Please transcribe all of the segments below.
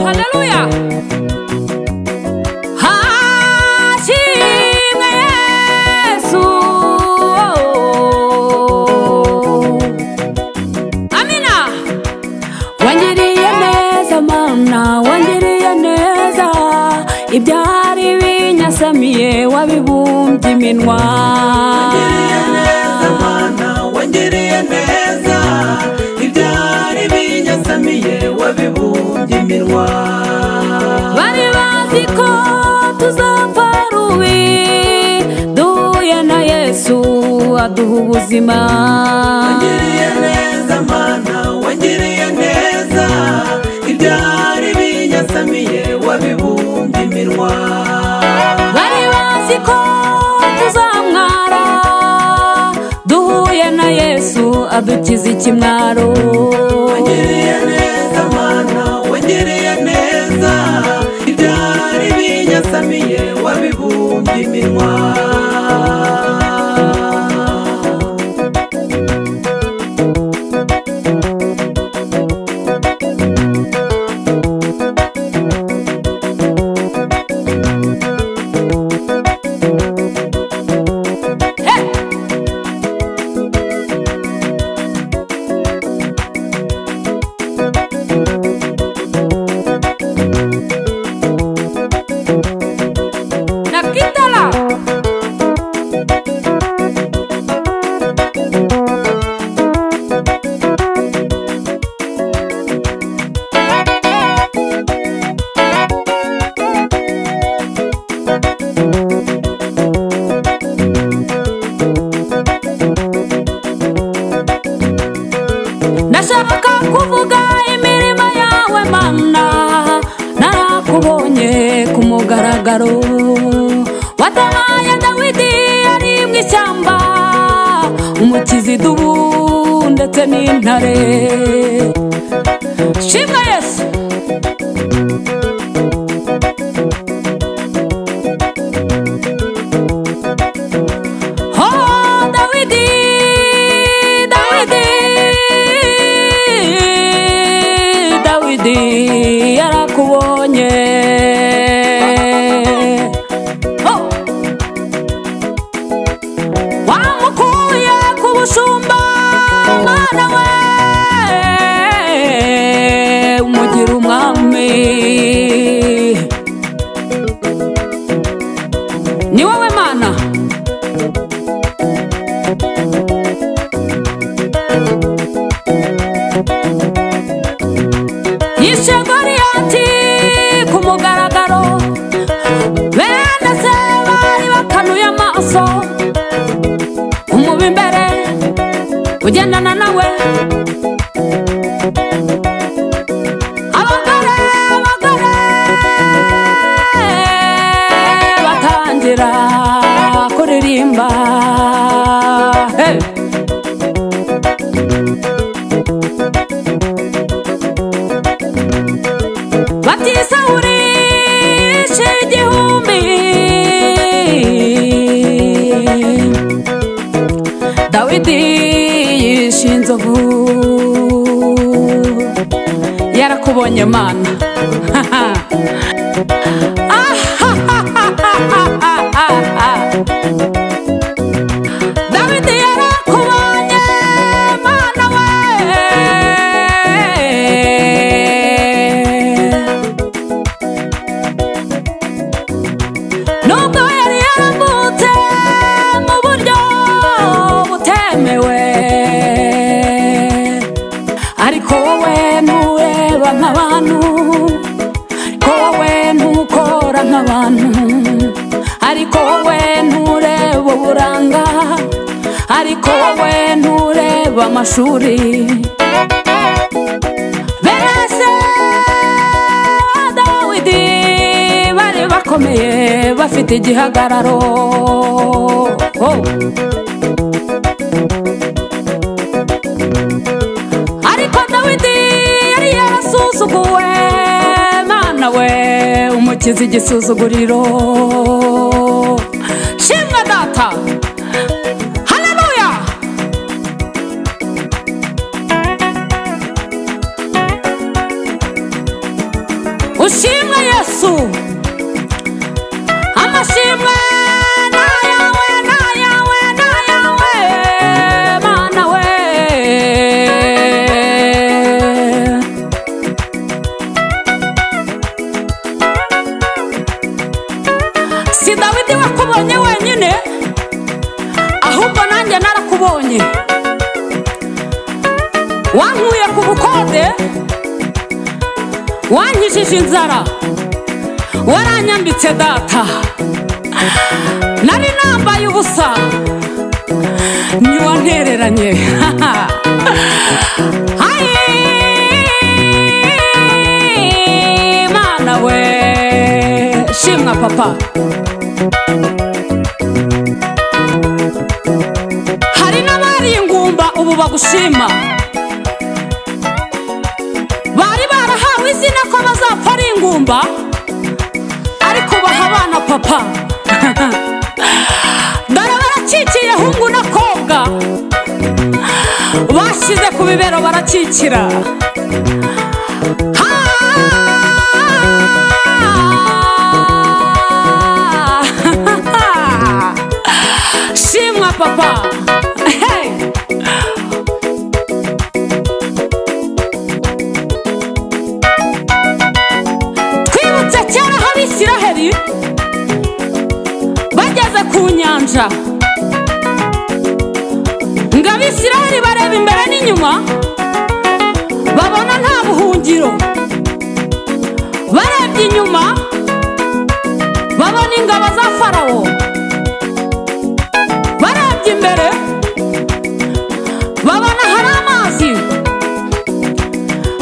haleluya. Hashimwe Yesu. Amina. Wangiriye neza Mana, wangiriye neza, ibyari binyasamiye wabibumbye iminwa. Wangiriye neza Mana, wangiriye neza, ibyari binyasamiye wabibumbye iminwa. Bari bazi ko tuzapfa rubi, duhuye na Yesu aduha ubuzima. Wangiriye neza Mana, wangiriye neza, ibyari binyasamiye wabibumbye iminwa. Bari bazi ko tuzamwara, duhuye na Yesu adukiza ikimwaro. Wangiriye neza Mana, wangiriye neza, ibyari binyasamiye wabibumbye iminwa. Nashaka kuvuga imirimo yawe Mana, narakubonye ku mugaragaro. Watabaye Dawidi ari mu ishyamba, umukiza idubu ndetse n'intare. Shimwa Yesu. Yarakubonye wamukuye ku bushumba Mana we, umugira umwami. Ni wowe Mana. Yishe Goliyati ku mugaragaro, bene se bari bakanuye amaso. Umuba imbere ugendana nawe, abagore batangira kuririmba. Hey! Bati Sawuli yishe igihumbi, Dawidi yishe inzovu. Yarakubonye Mana. Dawidi yarakubonye Mana we, nubwo yari yaravutse mu buryo butemewe, ariko wowe ntureba nk'abantu, ko wowe ntukora nk'abantu, ariko wowe ntureba uburanga, ariko wowe ntureba amashuri. Berese Dawidi bari bakomeye bafite igihagararo. Ariko Dawidi yari yarasuzuguwe Mana we, umukiza igisuzuguriro. Shimwa Data. Haleluya. ushimwe Yesu, amashimwe nayawe nayawe nayawe Mana we. Si Dawidi wakubonye wenyine, ahubwo nanjye narakubonye. Wankuye ku bukode, wankijije inzara, waranyambitse data. Nari nambaye ubusa, ntiwantereranye. Mana we, shimwa papa. Hari n'abari ingumba ubu bagushima, bari barahawe izina ko bazapfa ari ingumba, ariko baha abana papa. Dore baracikiye hungu na kobwa, bashyize ku bibero barakikira. Shimwa papa. Hey. Twibutse kera Abisiraheli bageze ku nyanja, ngo Abisiraheli bareba imbere n'inyuma, babona nta buhungiro. Barebye inyuma, babona ingabo za Farawo. Barebye imbere, babona hari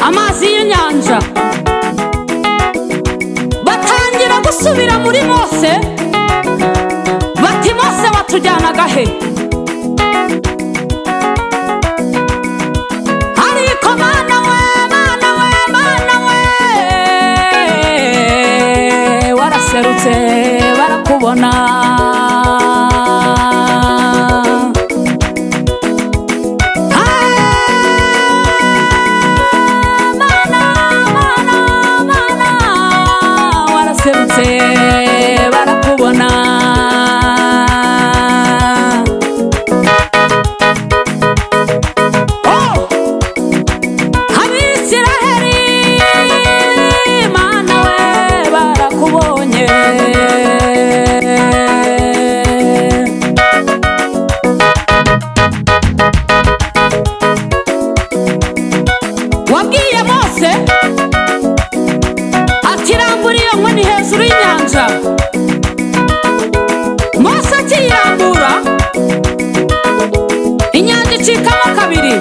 amazi y'inyanja. Batangira gusubira muri Mose, bati Mose watujyanaga he? Ariko Mana we, Mana we, Mana we, waraserutse barakubona. Barakubona. Oh, Abisiraheli, Mana we, barakubonye. Wabwiye Mose akirambura iyo nkoni hejuru y'inyanja. Mose akiyirambura, inyanja icikamo kabiri.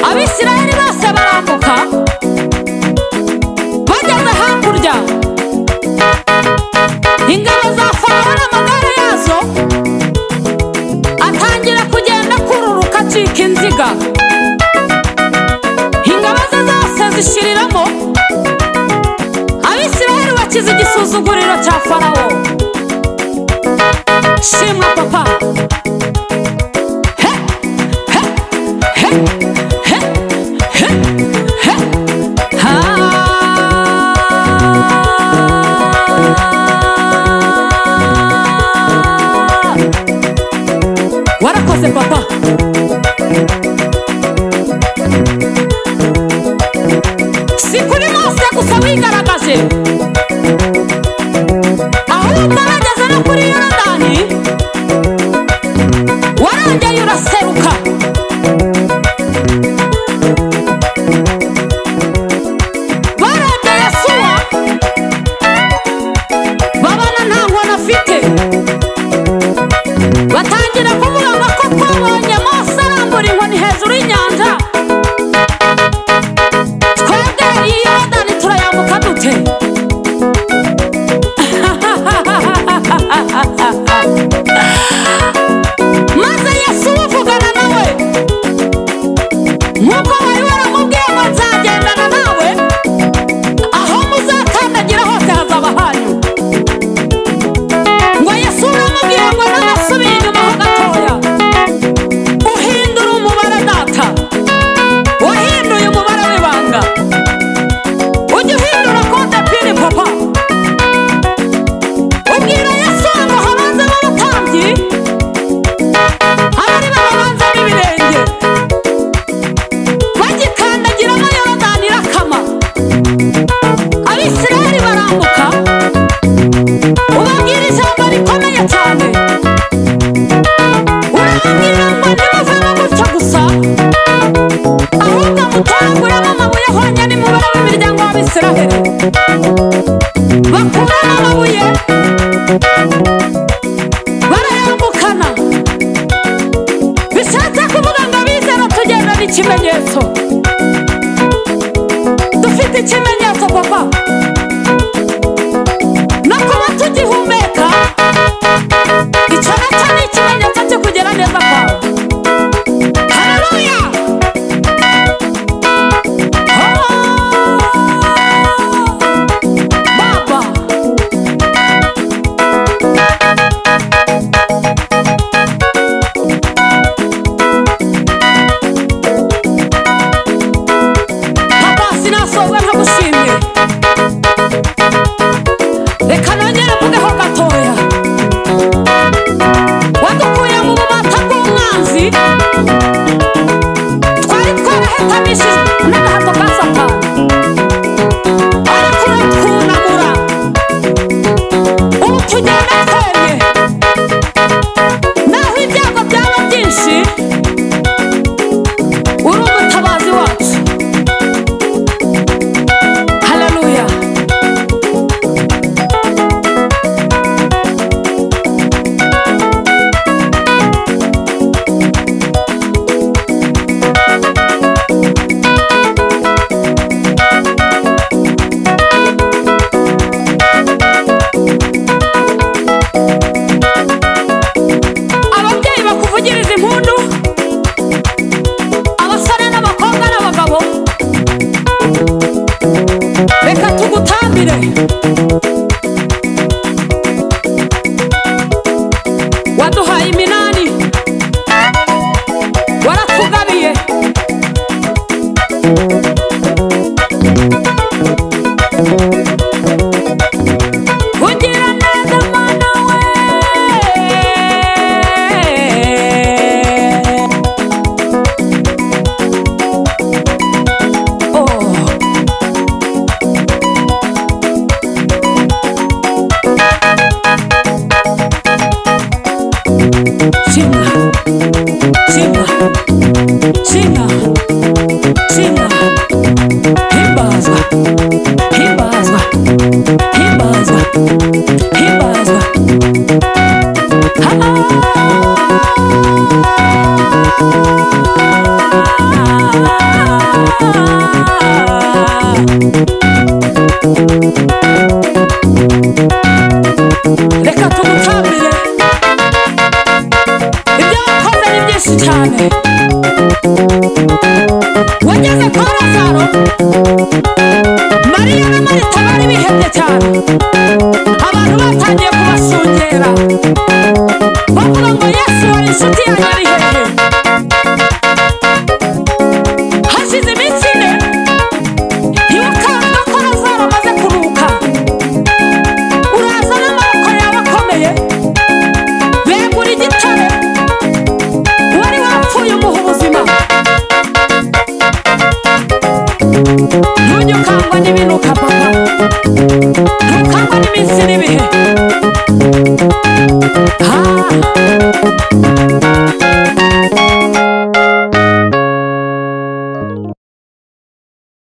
Abisiraheli bose barambuka, bageze hakurya. Ingabo za Farawo n'amagare yazo atangira kugenda kururuka acika inziga. Ingabo ze zose zishiriramo. Abisiraheli bakize igisuzuguriro cya Farawo. Shimwa papa. He, he, he, he, he, he. Ha. Warakoze papa. Si kuri Mose gusa wigaragaje, ahubwo bageze no kuri Yorodani, warongeye uraseruka. Barebye Yesuwa, babona nta nkoni afite. Batangira kuvuga ngo ko twabonye Mose arambura inkoni hejuru y'inyanja, twebwe iyi Yorodani turayambuka dute? b'Abisiraheli bakuramo amabuye barayambukana, bishatse kuvuga ngo abizera tugendana ikimenyetso. Dufite ikimenyetso papa no kuba tugihumeka, icyo nacyo ni ikimenyetso cyo kugera neza kwawe. Haleluya! Baba papa, sinasoza ntagushimye. Reka nongere mvugeho gatoya. Wadukuye mu bumata bw'umwanzi, twari twarahetamishije n'agahato ka Satani, ariko uratwunamura. Ubu tugenda twemye, naho ibyago byaba byinshi, uri umutabazi wacu. Haleluya! Ababyeyi bakuvugiriza impundu, abasore n'abakobwa n'abagabo, reka tugutambire. Waduhaye iminani, waratugabiye. Ugira neza Mana we, Shimwa, shimwa, shimwa, shimwa. Himbazwa, himbazwa, himbazwa, himbazwa. Reka tugutambire. Ibyo wakoze ni byinshi cyane. Wageze kwa Lazaro, Mariya na Marita bari bihebye cyane. Abantu batangiye kubashungera bavuga ngo Yesu wari inshuti yanyu ari hehe? Hashize iminsi ine, ntiwakanga ko Lazaro amaze kuruhuka. Uraza n'amaboko yawe akomeye, begura igitare, wari wapfuye umuha ubuzima. Ntujye ukangwa n'ibinuka papa, ntukangwa n'iminsi n'ibihe.